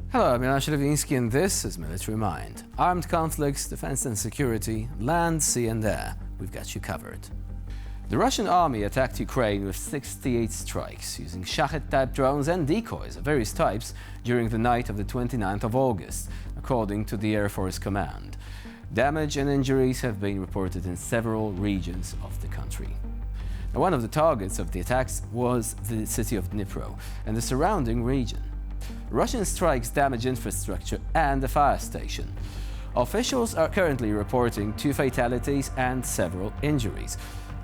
Hello, I'm Jonasz Rewiński and this is Military Mind. Armed conflicts, defense and security, land, sea and air. We've got you covered. The Russian army attacked Ukraine with 68 strikes, using Shahed-type drones and decoys of various types during the night of the 29th of August, according to the Air Force Command. Damage and injuries have been reported in several regions of the country. Now, one of the targets of the attacks was the city of Dnipro and the surrounding region. Russian strikes damage infrastructure and a fire station. Officials are currently reporting 2 fatalities and several injuries.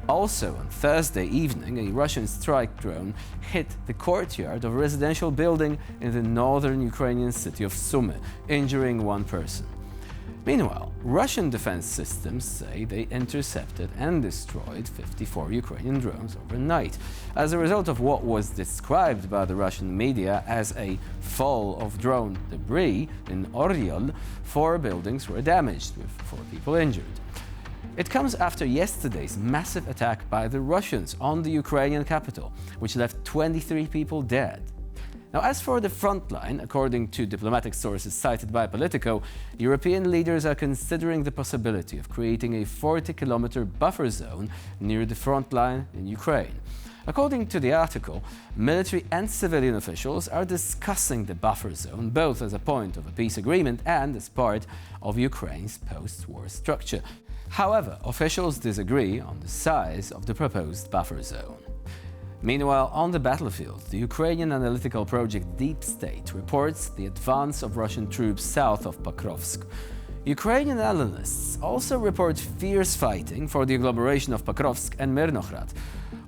Also, on Thursday evening, a Russian strike drone hit the courtyard of a residential building in the northern Ukrainian city of Sumy, injuring 1 person. Meanwhile, Russian defense systems say they intercepted and destroyed 54 Ukrainian drones overnight, as a result of what was described by the Russian media as a fall of drone debris in Oryol. 4 buildings were damaged, with 4 people injured. It comes after yesterday's massive attack by the Russians on the Ukrainian capital, which left 23 people dead. Now, as for the Frontline, according to diplomatic sources cited by Politico, European leaders are considering the possibility of creating a 40-kilometer buffer zone near the Frontline in Ukraine. According to the article, military and civilian officials are discussing the buffer zone both as a point of a peace agreement and as part of Ukraine's post-war structure. However, officials disagree on the size of the proposed buffer zone. Meanwhile, on the battlefield, the Ukrainian analytical project Deep State reports the advance of Russian troops south of Pokrovsk. Ukrainian analysts also report fierce fighting for the agglomeration of Pokrovsk and Mirnograd.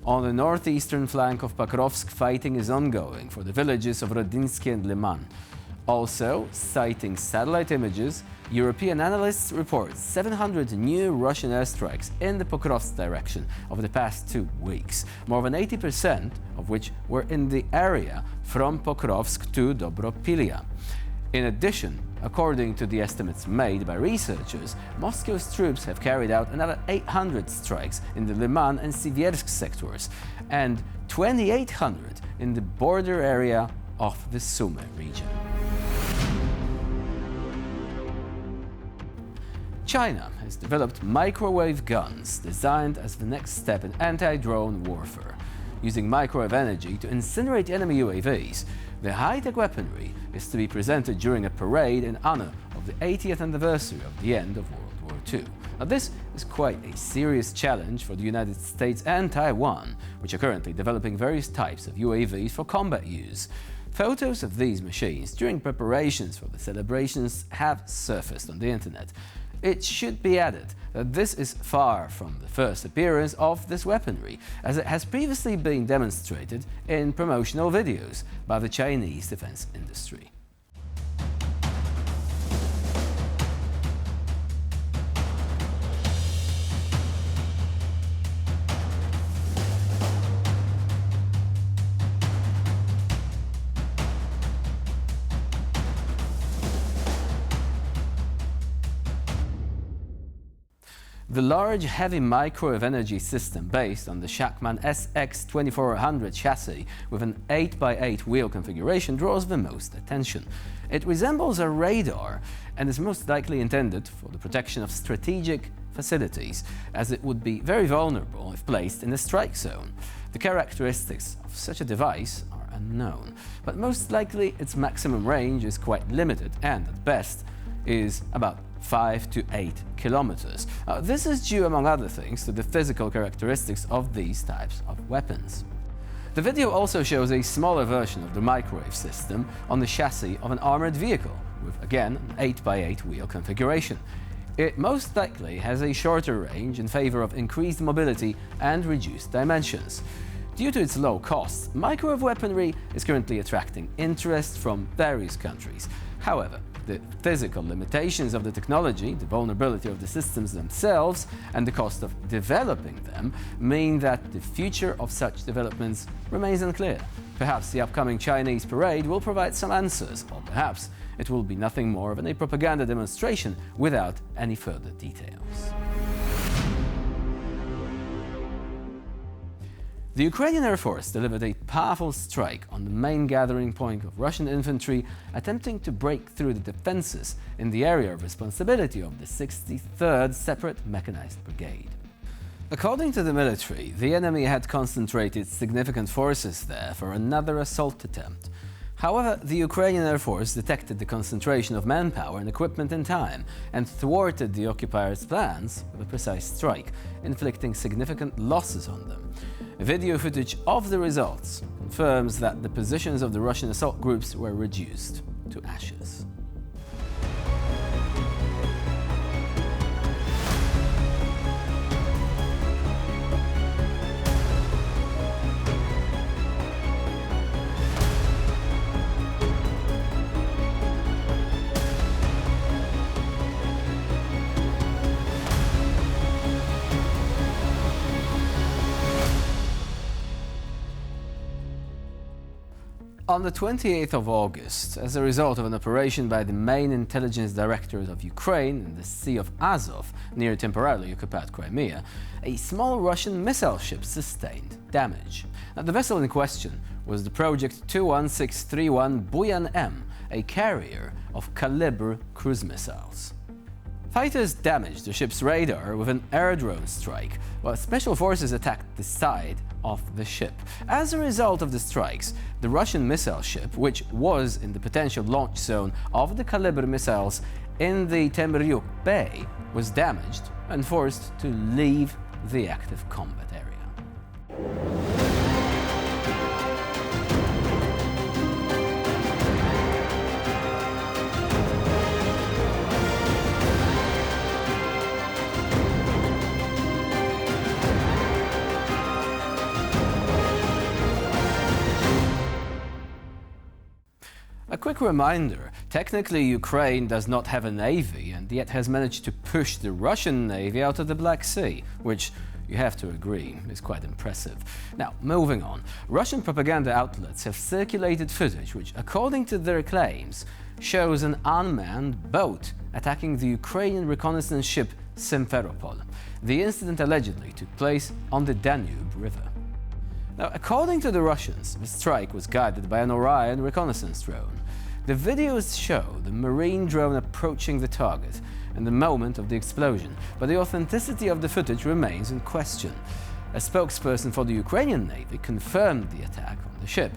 On the northeastern flank of Pokrovsk, fighting is ongoing for the villages of Rodinsky and Liman. Also, citing satellite images, European analysts report 700 new Russian airstrikes in the Pokrovsk direction over the past 2 weeks, more than 80% of which were in the area from Pokrovsk to Dobropilya. In addition, according to the estimates made by researchers, Moscow's troops have carried out another 800 strikes in the Liman and Siversk sectors and 2,800 in the border area of the Sumy region. China has developed microwave guns designed as the next step in anti-drone warfare. Using microwave energy to incinerate enemy UAVs, the high-tech weaponry is to be presented during a parade in honor of the 80th anniversary of the end of World War II. Now, this is quite a serious challenge for the United States and Taiwan, which are currently developing various types of UAVs for combat use. Photos of these machines during preparations for the celebrations have surfaced on the internet. It should be added that this is far from the first appearance of this weaponry, as it has previously been demonstrated in promotional videos by the Chinese defense industry. The large, heavy microwave energy system based on the Shackman SX2400 chassis with an 8x8 wheel configuration draws the most attention. It resembles a radar and is most likely intended for the protection of strategic facilities, as it would be very vulnerable if placed in a strike zone. The characteristics of such a device are unknown, but most likely its maximum range is quite limited and, at best, is about 5 to 8 kilometers. This is due, among other things, to the physical characteristics of these types of weapons. The video also shows a smaller version of the microwave system on the chassis of an armored vehicle, with again an 8x8 wheel configuration. It most likely has a shorter range in favor of increased mobility and reduced dimensions. Due to its low cost, microwave weaponry is currently attracting interest from various countries. However, the physical limitations of the technology, the vulnerability of the systems themselves, and the cost of developing them mean that the future of such developments remains unclear. Perhaps the upcoming Chinese parade will provide some answers, or perhaps it will be nothing more than a propaganda demonstration without any further details. The Ukrainian Air Force delivered a powerful strike on the main gathering point of Russian infantry, attempting to break through the defenses in the area of responsibility of the 63rd Separate Mechanized Brigade. According to the military, the enemy had concentrated significant forces there for another assault attempt. However, the Ukrainian Air Force detected the concentration of manpower and equipment in time and thwarted the occupiers' plans with a precise strike, inflicting significant losses on them. Video footage of the results confirms that the positions of the Russian assault groups were reduced to ashes. On the 28th of August, as a result of an operation by the main intelligence directorate of Ukraine in the Sea of Azov, near temporarily occupied Crimea, a small Russian missile ship sustained damage. Now, the vessel in question was the Project 21631 Buyan M, a carrier of Kalibr cruise missiles. Fighters damaged the ship's radar with an air drone strike, while special forces attacked the side of the ship. As a result of the strikes, the Russian missile ship, which was in the potential launch zone of the Kalibr missiles in the Temryuk Bay, was damaged and forced to leave the active combat area. A quick reminder, technically Ukraine does not have a navy and yet has managed to push the Russian navy out of the Black Sea, which, you have to agree, is quite impressive. Now, moving on, Russian propaganda outlets have circulated footage which, according to their claims, shows an unmanned boat attacking the Ukrainian reconnaissance ship Simferopol. The incident allegedly took place on the Danube River. Now, according to the Russians, the strike was guided by an Orion reconnaissance drone. The videos show the marine drone approaching the target and the moment of the explosion, but the authenticity of the footage remains in question. A spokesperson for the Ukrainian Navy confirmed the attack on the ship,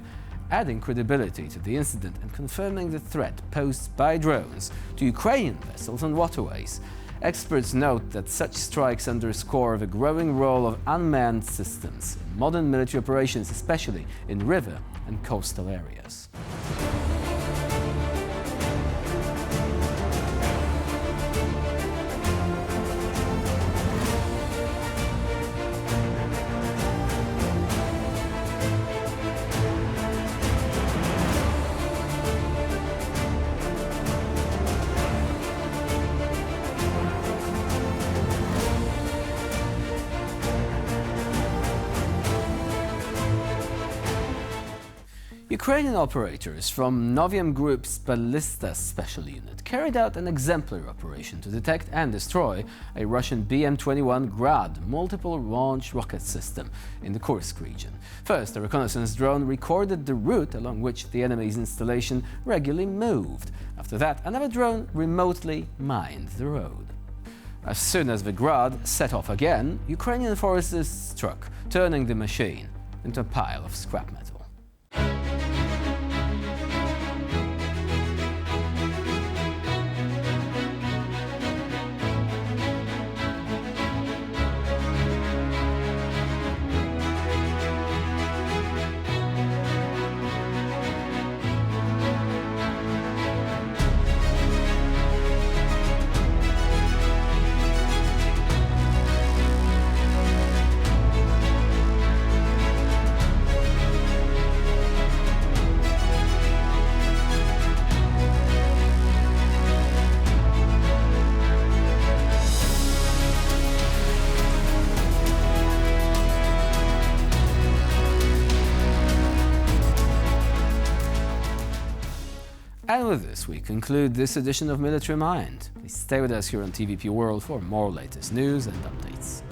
adding credibility to the incident and confirming the threat posed by drones to Ukrainian vessels and waterways. Experts note that such strikes underscore the growing role of unmanned systems in modern military operations, especially in river and coastal areas. Ukrainian operators from Novem Group's Balista special unit carried out an exemplary operation to detect and destroy a Russian BM-21 Grad multiple-launch rocket system in the Kursk region. First, a reconnaissance drone recorded the route along which the enemy's installation regularly moved. After that, another drone remotely mined the road. As soon as the Grad set off again, Ukrainian forces struck, turning the machine into a pile of scrap metal. And with this, we conclude this edition of Military Mind. Please stay with us here on TVP World for more latest news and updates.